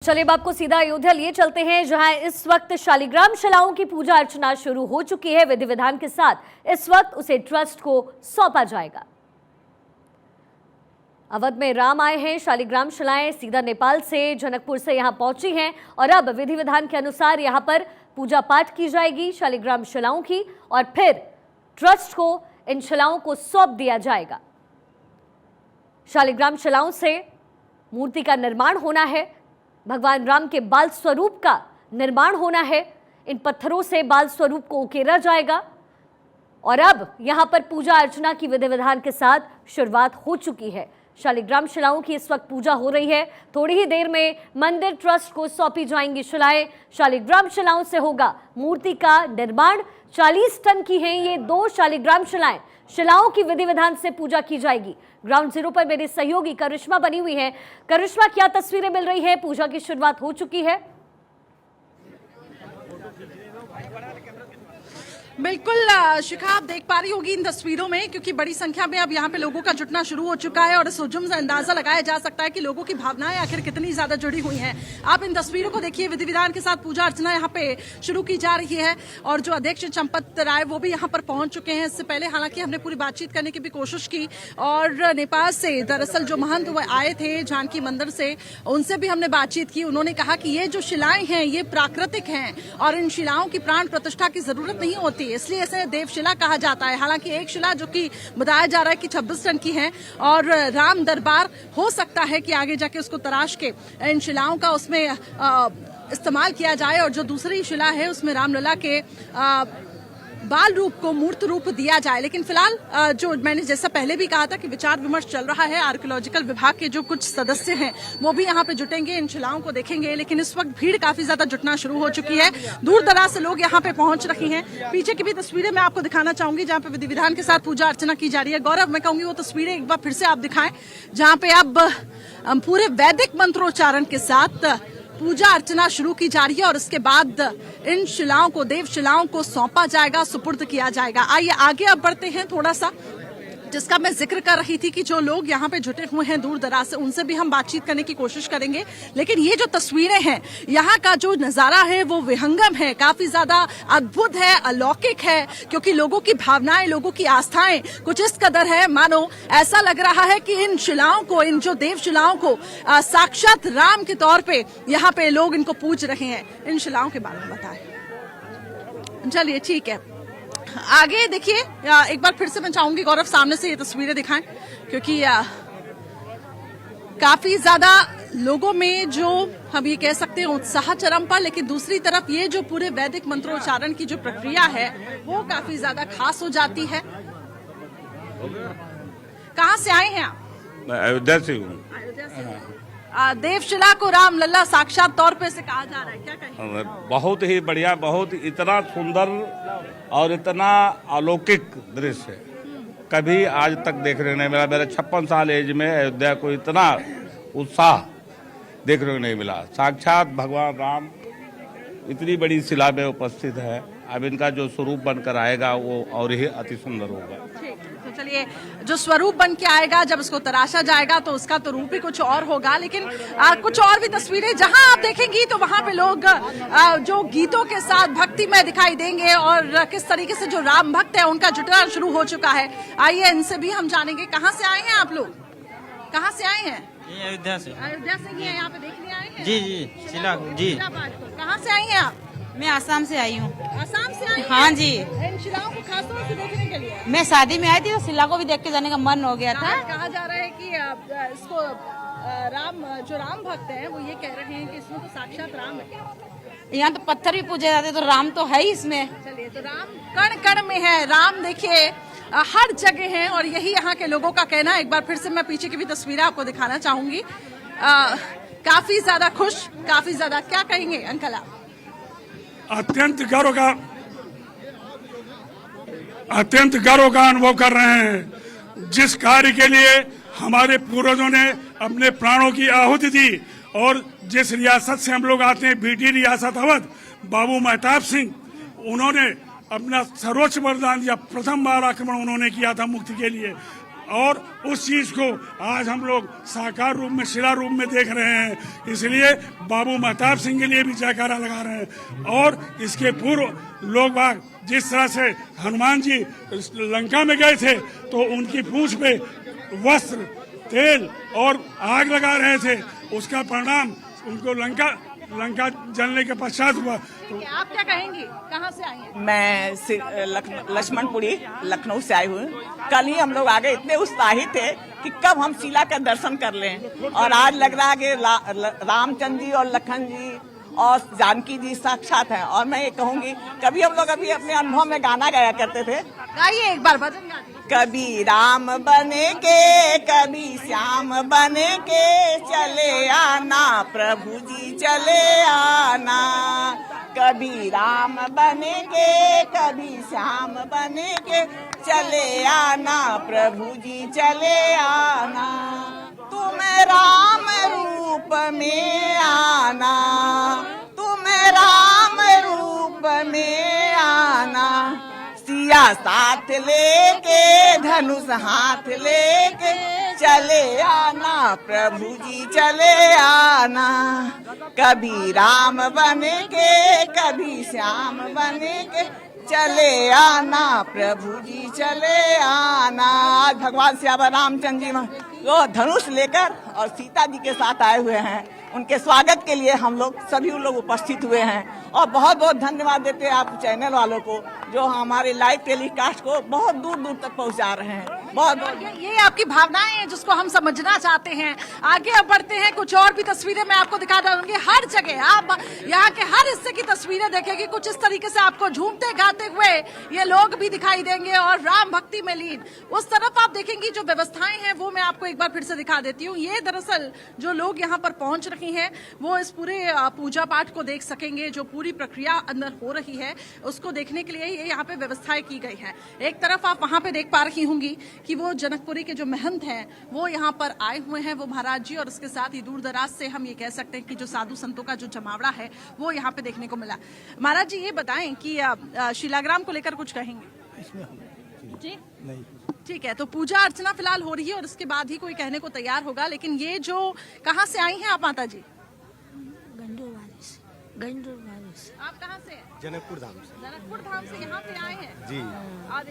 चलिए अब आपको सीधा अयोध्या लिए चलते हैं, जहां इस वक्त शालिग्राम शिलाओं की पूजा अर्चना शुरू हो चुकी है। विधि विधान के साथ इस वक्त उसे ट्रस्ट को सौंपा जाएगा। अवध में राम आए हैं। शालिग्राम शिलाएं सीधा नेपाल से, जनकपुर से यहां पहुंची हैं और अब विधि विधान के अनुसार यहां पर पूजा पाठ की जाएगी शालिग्राम शिलाओं की और फिर ट्रस्ट को इन शिलाओं को सौंप दिया जाएगा। शालिग्राम शिलाओं से मूर्ति का निर्माण होना है, भगवान राम के बाल स्वरूप का निर्माण होना है। इन पत्थरों से बाल स्वरूप को उकेरा जाएगा और अब यहां पर पूजा अर्चना की विधि विधान के साथ शुरुआत हो चुकी है। शालिग्राम शिलाओं की इस वक्त पूजा हो रही है। थोड़ी ही देर में मंदिर ट्रस्ट को सौंपी जाएंगी शिलाएं। शालिग्राम शिलाओं से होगा मूर्ति का निर्माण। 40 टन की हैं ये 2 शालिग्राम शिलाएं। शिलाओं की विधि विधान से पूजा की जाएगी। ग्राउंड जीरो पर मेरे सहयोगी करिश्मा बनी हुई है। करिश्मा, क्या तस्वीरें मिल रही है? पूजा की शुरुआत हो चुकी है। बिल्कुल शिखा, आप देख पा रही होगी इन तस्वीरों में, क्योंकि बड़ी संख्या में अब यहाँ पे लोगों का जुटना शुरू हो चुका है और इस हुजूम से अंदाजा लगाया जा सकता है कि लोगों की भावनाएं आखिर कितनी ज्यादा जुड़ी हुई हैं। आप इन तस्वीरों को देखिए, विधि विधान के साथ पूजा अर्चना यहाँ पे शुरू की जा रही है और जो अध्यक्ष चंपत राय वो भी यहाँ पर पहुंच चुके हैं। इससे पहले हालांकि हमने पूरी बातचीत करने की भी कोशिश की और नेपाल से दरअसल जो महंत वो आए थे जानकी मंदिर से, उनसे भी हमने बातचीत की। उन्होंने कहा कि ये जो शिलाएं हैं ये प्राकृतिक हैं और इन शिलाओं की प्राण प्रतिष्ठा की जरूरत नहीं होती, इसलिए इसे देवशिला कहा जाता है। हालांकि एक शिला जो कि बताया जा रहा है कि 26 टन की है और राम दरबार हो सकता है कि आगे जाके उसको तराश के इन शिलाओं का उसमें इस्तेमाल किया जाए और जो दूसरी शिला है उसमें रामलला के बाल रूप को मूर्त रूप दिया जाए। लेकिन फिलहाल जो मैंने जैसा पहले भी कहा था कि विचार विमर्श चल रहा है। आर्कियोलॉजिकल विभाग के जो कुछ सदस्य हैं वो भी यहाँ पे जुटेंगे, इन शिलाओं को देखेंगे। लेकिन इस वक्त भीड़ काफी ज्यादा जुटना शुरू हो चुकी है। दूर दराज से लोग यहाँ पे पहुंच रही हैं। पीछे की भी तस्वीरें मैं आपको दिखाना चाहूंगी जहाँ पे विधि विधान के साथ पूजा अर्चना की जा रही है। गौरव, मैं कहूंगी वो तस्वीरें एक बार फिर से आप दिखाएं जहाँ पे अब पूरे वैदिक मंत्रोच्चारण के साथ पूजा अर्चना शुरू की जा रही है और इसके बाद इन शिलाओं को, देव शिलाओं को सौंपा जाएगा, सुपुर्द किया जाएगा। आइए आगे अब बढ़ते हैं थोड़ा सा, जिसका मैं जिक्र कर रही थी कि जो लोग यहाँ पे जुटे हुए हैं दूर दराज से, उनसे भी हम बातचीत करने की कोशिश करेंगे। लेकिन ये जो तस्वीरें हैं, यहाँ का जो नजारा है वो विहंगम है, काफी ज्यादा अद्भुत है, अलौकिक है, क्योंकि लोगों की भावनाएं, लोगों की आस्थाएं कुछ इस कदर है, मानो ऐसा लग रहा है कि इन शिलाओं को, इन जो देव शिलाओं को साक्षात राम के तौर पे यहाँ पे लोग इनको पूज रहे हैं। इन शिलाओं के बारे में बताएं। चलिए ठीक है, आगे देखिए। एक बार फिर से मैं चाहूंगी गौरव सामने से ये तस्वीरें दिखाएं, क्योंकि काफी ज्यादा लोगों में जो हम ये कह सकते हैं उत्साह चरम पर, लेकिन दूसरी तरफ ये जो पूरे वैदिक मंत्रोच्चारण की जो प्रक्रिया है वो काफी ज्यादा खास हो जाती है। कहाँ से आए हैं आप? मैं अयोध्या से हूँ। देवशिला को राम लल्ला साक्षात तौर पे से कहा जा रहा है, क्या कहेंगे? बहुत ही बढ़िया, बहुत इतना सुंदर और इतना अलौकिक दृश्य कभी आज तक देखने नहीं मिला। मेरे 56 साल एज में अयोध्या को इतना उत्साह देखने को नहीं मिला। साक्षात भगवान राम इतनी बड़ी शिला में उपस्थित है। अब इनका जो स्वरूप बनकर आएगा वो और ही अति सुंदर होगा। तो चलिए, जो स्वरूप बन के आएगा, जब उसको तराशा जाएगा तो उसका तो रूप ही कुछ और होगा। लेकिन कुछ और भी तस्वीरें जहां आप देखेंगी तो वहां पे लोग जो गीतों के साथ भक्ति में दिखाई देंगे और किस तरीके से जो राम भक्त है उनका जुटना शुरू हो चुका है। आइए इनसे भी हम जानेंगे। कहाँ से आए हैं आप लोग? कहाँ से आए हैं? अयोध्या से। अयोध्या से ही है, यहाँ पे देखने आए हैं? जी जी, शिला जी। कहाँ से आई हैं आप? मैं आसाम से आई हूँ। आसाम से आई हैं? हाँ जी। इन शिलाओं को खास तौर से देखने के लिए? मैं शादी में आई थी तो शिला को भी देख के जाने का मन हो गया था। कहा जा रहा है कि इसको राम, जो राम भक्त हैं वो ये कह रहे हैं कि इसमें तो साक्षात राम है। यहाँ तो पत्थर भी पूजे जाते तो राम तो है ही इसमें। चलिए, तो राम कण कण में है। राम देखिए हर जगह है और यही यहाँ के लोगों का कहना है। एक बार फिर से मैं पीछे की भी तस्वीरें आपको दिखाना चाहूंगी। काफी ज्यादा खुश, काफी ज्यादा, क्या कहेंगे अंकल आप? अत्यंत गर्व का अनुभव कर रहे हैं। जिस कार्य के लिए हमारे पूर्वजों ने अपने प्राणों की आहुति दी और जिस रियासत से हम लोग आते हैं, बीटी रियासत अवध, बाबू महताब सिंह, उन्होंने अपना सर्वोच्च बलिदान दिया। प्रथम बार आक्रमण उन्होंने किया था मुक्ति के लिए। और उस चीज को आज हम लोग साकार रूप में, शिला रूप में देख रहे हैं। इसलिए बाबू महताब सिंह के लिए भी जयकारा लगा रहे हैं। और इसके पूर्व लोग बाग जिस तरह से हनुमान जी लंका में गए थे तो उनकी पूंछ पे वस्त्र, तेल और आग लगा रहे थे, उसका परिणाम उनको लंका जलने के पश्चात हुआ। तो आप क्या कहेंगी, कहाँ से आई हैं? मैं लक्ष्मणपुरी लखनऊ से आई हूँ। कल ही हम लोग आगे इतने उत्साहित थे कि कब हम शिला का दर्शन कर लें, और आज लग रहा है कि रामचंद्र जी और लखन जी और जानकी जी साक्षात हैं। और मैं ये कहूँगी, कभी हम लोग अभी अपने अनुभव में गाना गाया करते थे, गाइए एक बार भजन गा दीजिए। कभी राम बने के कभी श्याम बने के चले आना प्रभु जी चले आना। कभी राम बने के कभी श्याम बने के चले आना प्रभु जी चले आना। तुम राम रूप में आना, तुम राम रूप में आना। सिया साथ लेके धनुष हाथ लेके चले आना प्रभु जी चले आना। कभी राम बने के कभी श्याम बने के चले आना प्रभु जी चले आना। आज भगवान श्याम रामचंद्र जी वो धनुष लेकर और सीता जी के साथ आए हुए हैं। उनके स्वागत के लिए हम लोग सभी लोग उपस्थित हुए हैं और बहुत बहुत धन्यवाद देते हैं आप चैनल वालों को जो हमारे लाइव टेलीकास्ट को बहुत दूर दूर तक पहुंचा रहे हैं। बहुत बहुत ये आपकी भावनाएं हैं जिसको हम समझना चाहते हैं। आगे अब बढ़ते हैं, कुछ और भी तस्वीरें मैं आपको दिखा दूंगी। हर जगह आप यहाँ के हर हिस्से की तस्वीरें देखेंगे, कुछ इस तरीके से आपको झूमते गाते हुए ये लोग भी दिखाई देंगे और राम भक्ति में लीन। उस तरफ आप देखेंगी जो व्यवस्थाएं हैं वो मैं आपको एक बार फिर से दिखा देती हूँ। ये दरअसल जो लोग यहाँ पर पहुंच रही हैं वो इस पूरे पूजा पाठ को देख सकेंगे। जो पूरी प्रक्रिया अंदर हो रही है उसको देखने के लिए ये यहाँ पे व्यवस्थाएं की गई हैं। एक तरफ आप वहां पे देख पा रही होंगी कि वो जनकपुरी के जो महंत हैं वो यहाँ पर आए हुए हैं, वो महाराज जी, और उसके साथ ही दूर दराज से हम ये कह सकते हैं कि जो साधु संतों का जो जमावड़ा है वो यहाँ पे देखने को मिला। महाराज जी ये बताएं कि शिलाग्राम को लेकर कुछ कहेंगे? जी नहीं, ठीक है। तो पूजा अर्चना फिलहाल हो रही है और इसके बाद ही कोई कहने को तैयार होगा। लेकिन ये जो कहाँ से आई हैं आप माता जी? गंडोरवाली से। आप कहाँ से हैं? जनकपुर धाम से। जनकपुर धाम से यहाँ पे आए हैं जी। और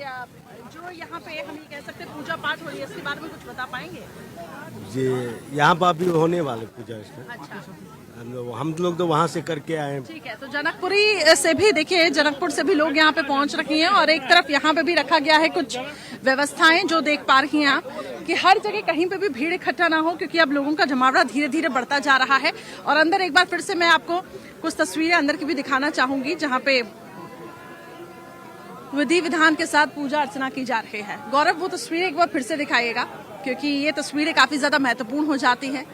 जो यहाँ पे हम ये कह सकते हैं पूजा पाठ हो रही है, इसके बारे में कुछ बता पाएंगे? जी, यहाँ पर अभी होने वाले पूजा इसमें। अच्छा, हम लोग तो वहाँ से करके आए हैं। ठीक है। तो जनकपुरी से भी देखिए, जनकपुर से भी लोग यहाँ पे पहुँच रही हैं और एक तरफ यहाँ पे भी रखा गया है कुछ व्यवस्थाएं जो देख पा रही हैं आप कि हर जगह कहीं पे भी भीड़ इकट्ठा ना हो, क्योंकि अब लोगों का जमावड़ा धीरे धीरे बढ़ता जा रहा है। और अंदर एक बार फिर से मैं आपको कुछ तस्वीरें अंदर की भी दिखाना चाहूंगी जहाँ पे विधि विधान के साथ पूजा अर्चना की जा रही है। गौरव वो तस्वीरें एक बार फिर से दिखाइएगा क्योंकि ये तस्वीरें काफी ज्यादा महत्वपूर्ण हो जाती हैं।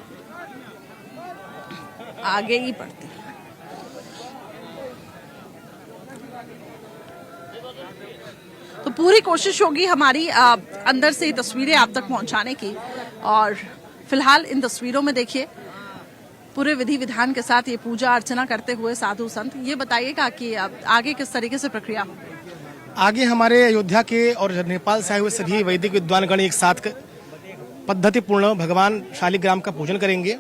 आगे ही बढ़ते हैं। तो पूरी कोशिश होगी हमारी अंदर से ये तस्वीरें आप तक पहुंचाने की। और फिलहाल इन तस्वीरों में देखिए पूरे विधि विधान के साथ ये पूजा अर्चना करते हुए साधु संत। ये बताइएगा कि आगे किस तरीके से प्रक्रिया होगी? आगे हमारे अयोध्या के और नेपाल से आए हुए सभी वैदिक विद्वानगण एक साथ पद्धतिपूर्ण भगवान शालिग्राम का पूजन करेंगे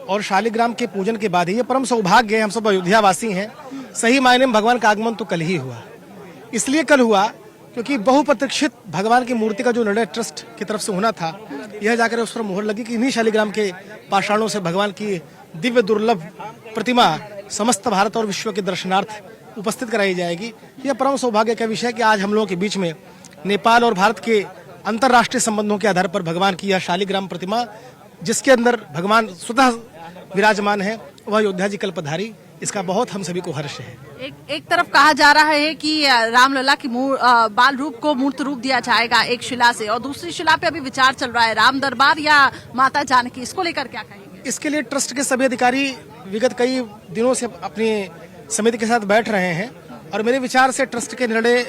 और शालिग्राम के पूजन के बाद ही ये परम सौभाग्य है, हम सब अयोध्यावासी हैं। सही मायने में भगवान का आगमन तो कल ही हुआ। इसलिए कल हुआ क्योंकि बहुप्रतीक्षित भगवान की मूर्ति का जो निर्णय ट्रस्ट की तरफ से होना था, यह जाकर उस पर मुहर लगी कि इन्हीं शालिग्राम के पाषाणों से भगवान की दिव्य दुर्लभ प्रतिमा समस्त भारत और विश्व के दर्शनार्थ उपस्थित कराई जाएगी। यह परम सौभाग्य का विषय कि आज हम लोगों के बीच में नेपाल और भारत के अंतर्राष्ट्रीय संबंधों के आधार पर भगवान की यह शालिग्राम प्रतिमा, जिसके अंदर भगवान स्वतः विराजमान है, वह अयोध्या जी कल पधारी। इसका बहुत हम सभी को हर्ष है। एक तरफ कहा जा रहा है कि रामलला की बाल रूप को मूर्त रूप दिया जाएगा एक शिला से, और दूसरी शिला पे अभी विचार चल रहा है राम दरबार या माता जानकी। इसको लेकर क्या कहेंगे? इसके लिए ट्रस्ट के सभी अधिकारी विगत कई दिनों से अपनी समिति के साथ बैठ रहे हैं और मेरे विचार से ट्रस्ट के निर्णय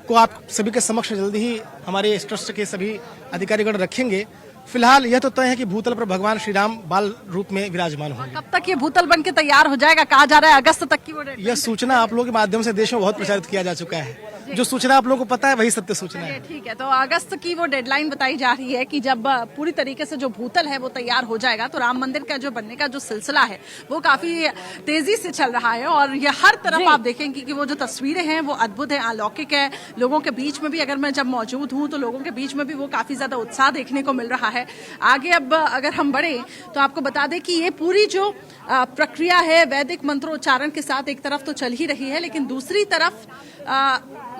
को आप सभी के समक्ष जल्दी ही हमारे इस ट्रस्ट के सभी अधिकारीगण रखेंगे। फिलहाल यह तो तय है कि भूतल पर भगवान श्री राम बाल रूप में विराजमान होंगे। कब तक ये भूतल बन के तैयार हो जाएगा? कहा जा रहा है अगस्त तक की वो डेट। यह सूचना आप लोगों के माध्यम से देश में बहुत प्रचारित किया जा चुका है जो सूचना आप लोगों को पता है वही सत्य सूचना है। ठीक है, तो अगस्त की वो डेडलाइन बताई जा रही है कि जब पूरी तरीके से जो भूतल है वो तैयार हो जाएगा तो राम मंदिर का जो बनने का जो सिलसिला है वो काफी तेजी से चल रहा है। और ये हर तरफ आप देखेंगे कि वो जो तस्वीरें हैं वो अद्भुत है, अलौकिक है। लोगों के बीच में भी अगर मैं जब मौजूद हूँ तो लोगों के बीच में भी वो काफी ज्यादा उत्साह देखने को मिल रहा है। आगे अब अगर हम बढ़े तो आपको बता दें कि ये पूरी जो प्रक्रिया है वैदिक मंत्रोच्चारण के साथ एक तरफ तो चल ही रही है, लेकिन दूसरी तरफ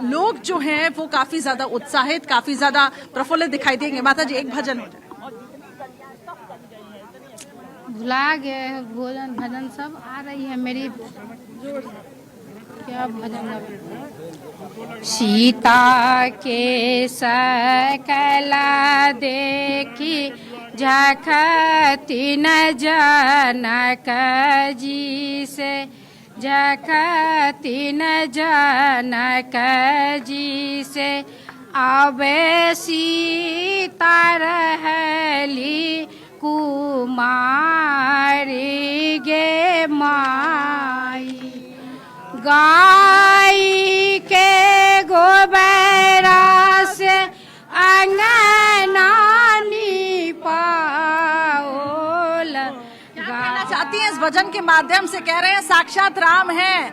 लोग जो हैं वो काफी ज्यादा उत्साहित, काफी ज्यादा प्रफुल्लित दिखाई देंगे। माता जी एक भजन हो जाए। भुला गए भोजन भजन सब आ रही है मेरी क्या भजन सीता के सकला देखी झखती न जनक जी से झखती न जनक जी से आवे सीता रहली कुमारी गे माई गाय के गोबरा से अंगना पाओल। कहना चाहती हैं इस भजन के माध्यम से? कह रहे हैं साक्षात राम है,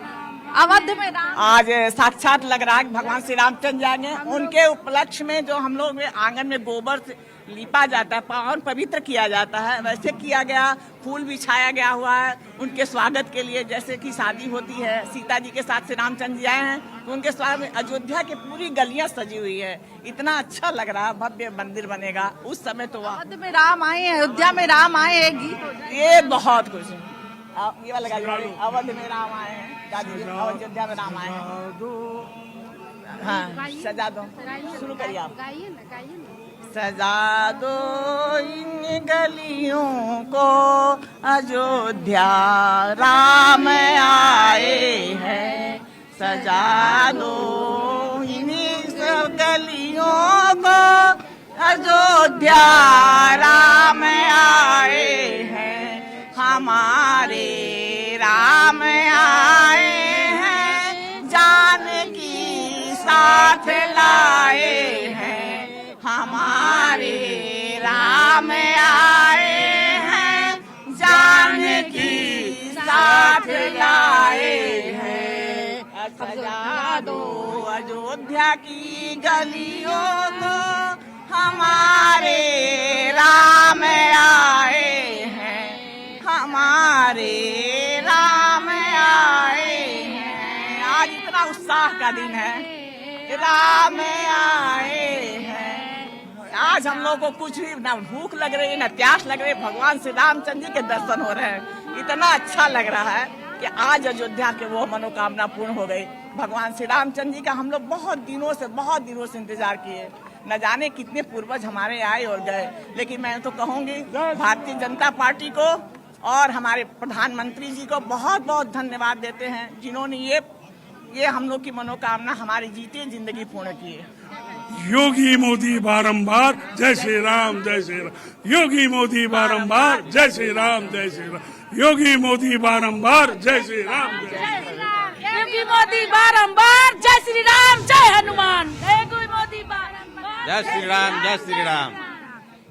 अवध में राम। आज साक्षात लग रहा है कि भगवान श्री रामचंद्र जाएंगे। उनके उपलक्ष्य में जो हम लोग आंगन में गोबर से लिपा जाता है, पावन पवित्र किया जाता है, वैसे किया गया, फूल बिछाया गया हुआ है उनके स्वागत के लिए। जैसे कि शादी होती है, सीता जी के साथ श्री रामचंद्र जी आए हैं तो उनके स्वागत में अयोध्या की पूरी गलियां सजी हुई है। इतना अच्छा लग रहा है, भव्य मंदिर बनेगा। उस समय तो अवध में राम आए, अयोध्या में राम आए, ये बहुत कुछ है। ये वाला गाली अवध में राम आए हैं, अयोध्या में राम आए हैं। हाँ सजा दो, शुरू करिए आप। सजा दो इन गलियों को अयोध्या राम आए हैं, सजा दो इन गलियों को अयोध्या राम आए हैं, हमारे राम आए हैं, जानकी साथ लाए हैं, हमारे राम आए हैं, जानकी साथ लाए हैं। सजा दो अयोध्या की गलियों को, हमारे राम आए हैं, हमारे राम आए हैं। आज इतना उत्साह का दिन है, राम आए हैं। आज हम लोग को कुछ भी ना भूख लग रही है ना प्यास लग रही है, भगवान श्री रामचंद्र जी के दर्शन हो रहे हैं। इतना अच्छा लग रहा है कि आज अयोध्या के वो मनोकामना पूर्ण हो गई। भगवान श्री रामचंद्र जी का हम लोग बहुत दिनों से इंतजार किए। न जाने कितने पूर्वज हमारे आए और गए, लेकिन मैं तो कहूँगी भारतीय जनता पार्टी को और हमारे प्रधानमंत्री जी को बहुत बहुत धन्यवाद देते हैं, जिन्होंने ये हम लोग की मनोकामना हमारी जीते जिंदगी पूर्ण की है। योगी मोदी बारंबार जय श्री राम जय श्री राम, योगी मोदी बारंबार जय श्री राम जय श्री राम, योगी मोदी बारंबार जय श्री राम योगी मोदी बारंबार जय श्री राम, जय हनुमान, योगी मोदी बारंबार जय श्री राम जय श्री राम,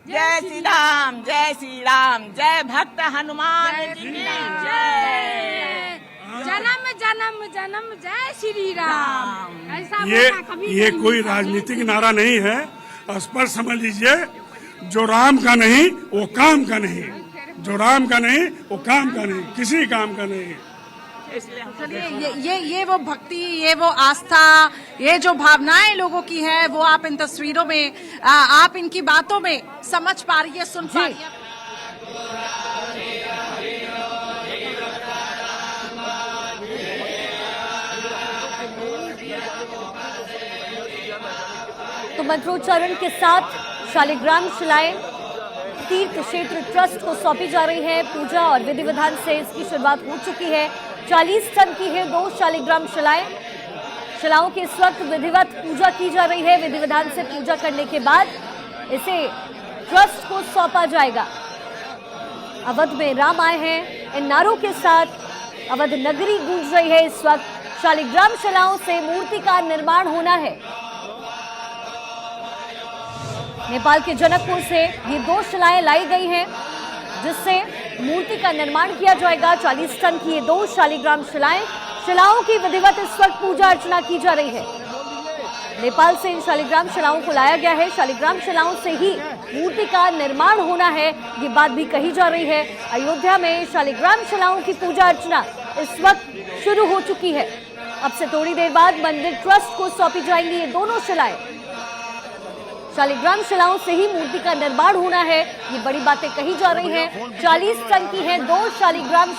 जय श्री राम जय श्री राम, जय भक्त हनुमान जी की जय। जन्म जन्म जन्म जय श्री राम। ऐसा ये कोई राजनीतिक नारा नहीं है, स्पष्ट समझ लीजिए। जो राम का नहीं वो काम का नहीं, जो राम का नहीं वो काम का नहीं, किसी काम का नहीं। चलिए ये वो भक्ति, ये वो आस्था, ये जो भावनाएं लोगों की है वो आप इन तस्वीरों में, आप इनकी बातों में समझ पा रही है, सुन पा रही है। तो मंत्रोच्चारण के साथ शालिग्राम शिलाएं तीर्थ क्षेत्र ट्रस्ट को सौंपी जा रही है। पूजा और विधि विधान से इसकी शुरुआत हो चुकी है। 40 टन की है 2 शालिग्राम शिलाएं। शिलाओं की इस वक्त विधिवत पूजा की जा रही है। विधि विधान से पूजा करने के बाद इसे ट्रस्ट को सौंपा जाएगा। अवध में राम आए हैं, इन नारों के साथ अवध नगरी गूंज रही है इस वक्त। शालिग्राम शिलाओं से मूर्ति का निर्माण होना है। नेपाल के जनकपुर से ये 2 शिलाएं लाई गई हैं, जिससे मूर्ति का निर्माण किया जाएगा। 40 टन की ये 2 शालिग्राम शिलाओं की विधिवत इस वक्त पूजा अर्चना की जा रही है। नेपाल से इन शालिग्राम शिलाओं को लाया गया है। शालिग्राम शिलाओं से ही मूर्ति का निर्माण होना है, ये बात भी कही जा रही है। अयोध्या में शालिग्राम शिलाओं की पूजा अर्चना इस वक्त शुरू हो चुकी है। अब से थोड़ी देर बाद मंदिर ट्रस्ट को सौंपी जाएंगी ये दोनों शिलाएं। शालिग्राम शिलाओं से ही मूर्ति का निर्माण होना है, ये बड़ी बातें कही जा रही हैं। 40 टन की हैं 2 शालिग्राम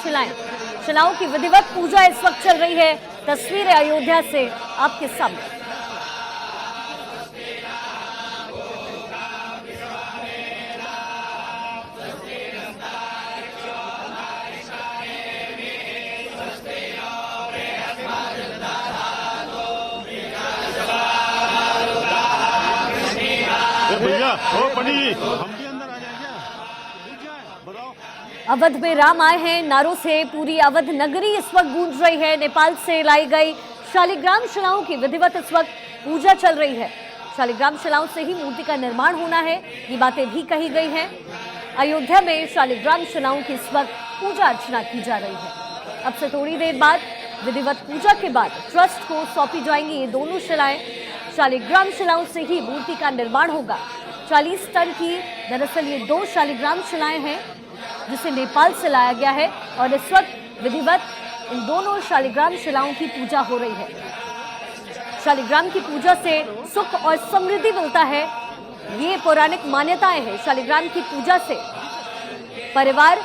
शिलाओं की विधिवत पूजा इस वक्त चल रही है। तस्वीरें अयोध्या से आपके सामने। भैया हम भी अंदर आ जाए क्या? बताओ। अवध में राम आए हैं नारों से पूरी अवध नगरी इस वक्त गूंज रही है। नेपाल से लाई गई शालिग्राम शिलाओं की विधिवत इस वक्त पूजा चल रही है। शालिग्राम शिलाओं से ही मूर्ति का निर्माण होना है, ये बातें भी कही गई हैं। अयोध्या में शालिग्राम शिलाओं की इस वक्त पूजा अर्चना की जा रही है। अब से थोड़ी देर बाद विधिवत पूजा के बाद ट्रस्ट को सौंपी जाएंगी ये दोनों शिलाएं। शालिग्राम शिलाओं से ही मूर्ति का निर्माण होगा। 40 टन की दरअसल ये 2 शालिग्राम शिलाएं हैं, जिसे नेपाल से लाया गया है और इस वक्त विधिवत इन दोनों शालिग्राम शिलाओं की पूजा हो रही है। शालिग्राम की पूजा से सुख और समृद्धि मिलता है, ये पौराणिक मान्यताएं हैं। शालिग्राम की पूजा से परिवार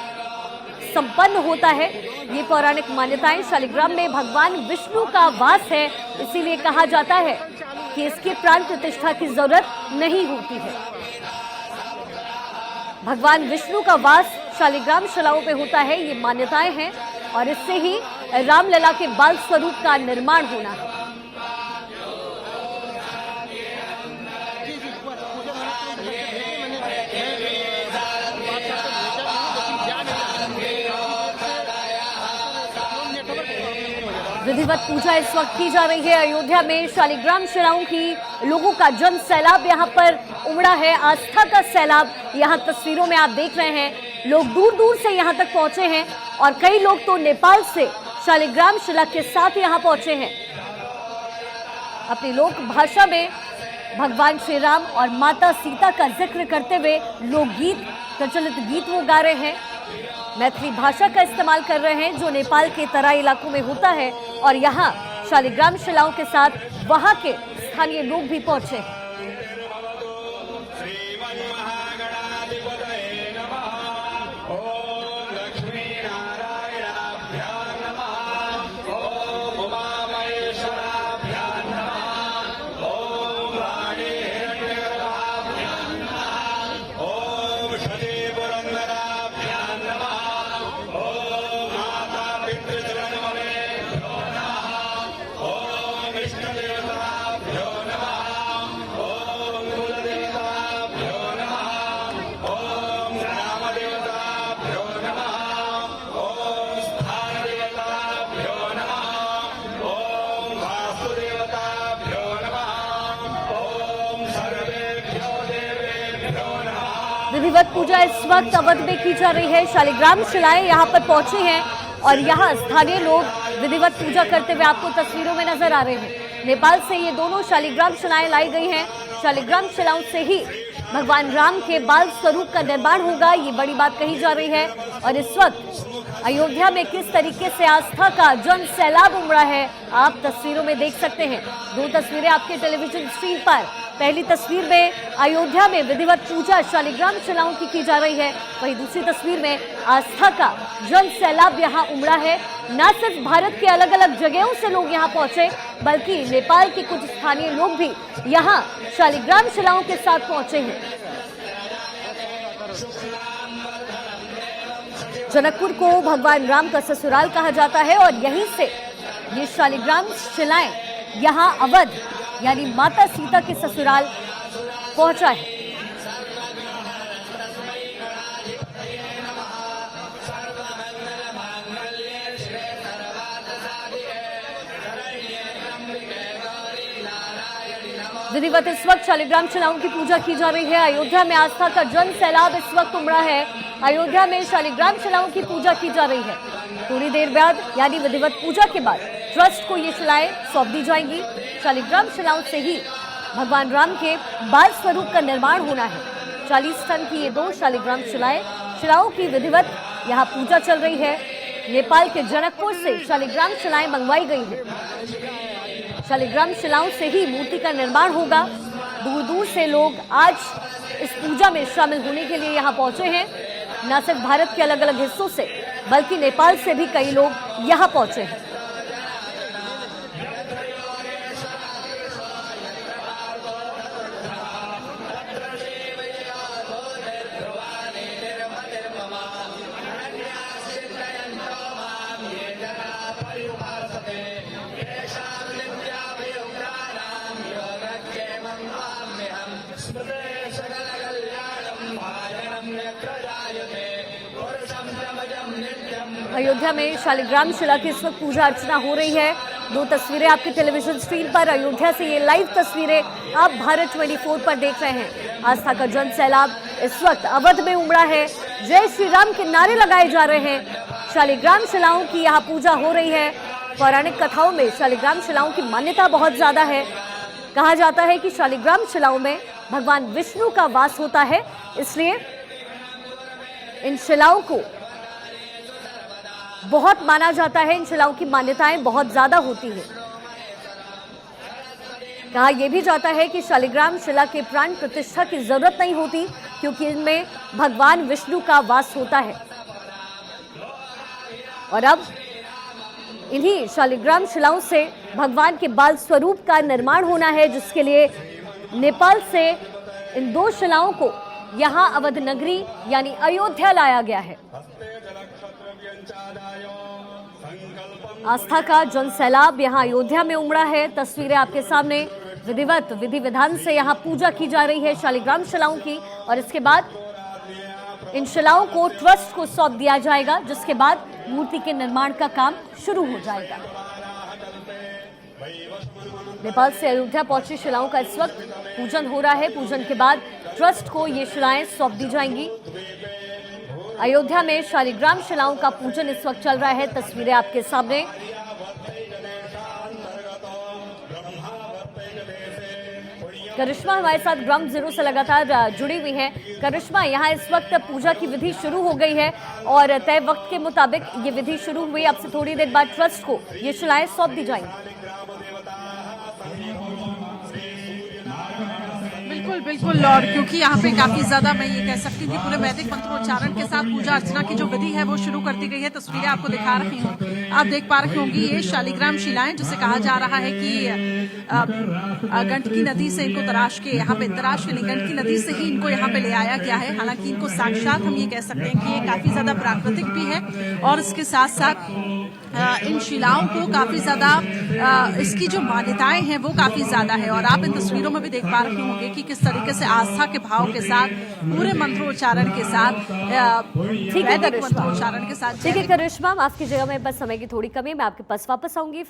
संपन्न होता है, ये पौराणिक मान्यताएं। शालिग्राम में भगवान विष्णु का वास है, इसीलिए कहा जाता है कि इसके प्राण प्रतिष्ठा की जरूरत नहीं होती है। भगवान विष्णु का वास शालिग्राम शिलाओं पे होता है, ये मान्यताएं हैं और इससे ही रामलला के बाल स्वरूप का निर्माण होना है। विधिवत पूजा इस वक्त की जा रही है। अयोध्या में शालिग्राम शिलाओं की लोगों का जन सैलाब यहाँ पर उमड़ा है, आस्था का सैलाब। यहाँ तस्वीरों में आप देख रहे हैं, लोग दूर दूर से यहाँ तक पहुंचे हैं और कई लोग तो नेपाल से शालिग्राम शिला के साथ यहाँ पहुंचे हैं। अपनी लोक भाषा में भगवान श्री राम और माता सीता का जिक्र करते हुए लोकगीत, प्रचलित गीत वो गा रहे हैं। मैथिली भाषा का इस्तेमाल कर रहे हैं, जो नेपाल के तराई इलाकों में होता है। और यहाँ शालिग्राम शिलाओं के साथ वहाँ के स्थानीय लोग भी पहुंचे हैं। विधिवत पूजा इस वक्त अवध में की जा रही है। शालिग्राम शिलाएं यहाँ पर पहुंची हैं और यहाँ स्थानीय लोग विधिवत पूजा करते हुए आपको तस्वीरों में नजर आ रहे हैं। नेपाल से ये दोनों शालिग्राम शिलाएं लाई गई हैं। शालिग्राम शिलाओं से ही भगवान राम के बाल स्वरूप का निर्माण होगा, ये बड़ी बात कही जा रही है। और इस वक्त अयोध्या में किस तरीके से आस्था का जन सैलाब उमड़ा है, आप तस्वीरों में देख सकते हैं। 2 तस्वीरें आपके टेलीविजन स्क्रीन पर। पहली तस्वीर में अयोध्या में विधिवत पूजा शालिग्राम शिलाओं की जा रही है, वहीं दूसरी तस्वीर में आस्था का जन सैलाब यहाँ उमड़ा है। न सिर्फ भारत के अलग अलग जगहों से लोग यहाँ पहुंचे, बल्कि नेपाल के कुछ स्थानीय लोग भी यहाँ शालिग्राम शिलाओं के साथ पहुंचे हैं। जनकपुर को भगवान राम का ससुराल कहा जाता है और यहीं से ये शालिग्राम शिलाएं यहाँ अवध यानी माता सीता के ससुराल पहुंचा है। विधिवत इस वक्त शालिग्राम शिलाओं की पूजा की जा रही है। अयोध्या में आस्था का जन सैलाब इस वक्त उमड़ा है। अयोध्या में शालिग्राम शिलाओं की पूजा की जा रही है। थोड़ी देर बाद यानी विधिवत पूजा के बाद ट्रस्ट को ये शिलाएं सौंप दी जाएंगी। शालिग्राम शिलाओं से ही भगवान राम के बाल स्वरूप का निर्माण होना है। 40 टन की ये 2 शालिग्राम शिलाओं की विधिवत यहाँ पूजा चल रही है। नेपाल के जनकपुर से शालिग्राम शिलाएं मंगवाई गई हैं। शालिग्राम शिलाओं से ही मूर्ति का निर्माण होगा। दूर दूर से लोग आज इस पूजा में शामिल होने के लिए यहाँ पहुंचे हैं। न सिर्फ भारत के अलग अलग हिस्सों से बल्कि नेपाल से भी कई लोग यहाँ पहुंचे हैं। अयोध्या में शालिग्राम शिला की इस वक्त पूजा अर्चना हो रही है। 2 तस्वीरें आपकी टेलीविजन स्क्रीन पर। अयोध्या से ये लाइव तस्वीरें आप भारत 24 पर देख रहे हैं। आस्था का जन सैलाब इस वक्त अवध में उमड़ा है। जय श्री राम के नारे लगाए जा रहे हैं। शालिग्राम शिलाओं की यहाँ पूजा हो रही है। पौराणिक कथाओं में शालिग्राम शिलाओं की मान्यता बहुत ज्यादा है। कहा जाता है कि शालिग्राम शिलाओं में भगवान विष्णु का वास होता है, इसलिए इन शिलाओं को बहुत माना जाता है। इन शिलाओं की मान्यताएं बहुत ज्यादा होती है। कहा यह भी जाता है कि शालिग्राम शिला के प्राण प्रतिष्ठा की जरूरत नहीं होती, क्योंकि इनमें भगवान विष्णु का वास होता है। और अब इन्हीं शालिग्राम शिलाओं से भगवान के बाल स्वरूप का निर्माण होना है, जिसके लिए नेपाल से इन 2 शिलाओं को यहां अवध नगरी यानी अयोध्या लाया गया है। आस्था का जन सैलाब यहां अयोध्या में उमड़ा है। तस्वीरें आपके सामने। विधिवत विधि विधान से यहां पूजा की जा रही है शालिग्राम शिलाओं की, और इसके बाद इन शिलाओं को ट्रस्ट को सौंप दिया जाएगा, जिसके बाद मूर्ति के निर्माण का काम शुरू हो जाएगा। नेपाल से अयोध्या पहुंची शिलाओं का इस वक्त पूजन हो रहा है। पूजन के बाद ट्रस्ट को ये शिलाएं सौंप दी जाएंगी। अयोध्या में शालिग्राम शिलाओं का पूजन इस वक्त चल रहा है। तस्वीरें आपके सामने। करिश्मा हमारे साथ ग्राउंड जीरो से लगातार जुड़ी हुई हैं। करिश्मा, यहाँ इस वक्त पूजा की विधि शुरू हो गई है और तय वक्त के मुताबिक ये विधि शुरू हुई। अब से थोड़ी देर बाद ट्रस्ट को ये शिलाएं सौंप दी जाएंगी। बिल्कुल, और क्योंकि यहाँ पे काफी ज्यादा मैं ये कह सकती थी पूरे वैदिक मंत्रोच्चारण के साथ पूजा अर्चना की जो विधि है वो शुरू कर दी गई है। तस्वीरें आपको दिखा रही हूँ, आप देख पा रही होंगी ये शालिग्राम शिलाएं, जिसे कहा जा रहा है कि गंडकी नदी से इनको तराश के गंडकी नदी से ही इनको यहाँ पे ले आया गया है। हालांकि इनको साक्षात हम ये कह सकते हैं कि ये काफी ज्यादा प्राकृतिक भी है, और इसके साथ साथ इन शिलाओं को काफी ज्यादा इसकी जो मान्यताएं हैं वो काफी ज्यादा है। और आप इन तस्वीरों में भी देख पा रहे होंगे कि किस तरीके से आस्था के भाव के साथ पूरे मंत्रोच्चारण के साथ ठीक है करिश्मा, माफ कीजिएगा, मेरे पास समय की थोड़ी कमी है। मैं आपके पास वापस आऊंगी।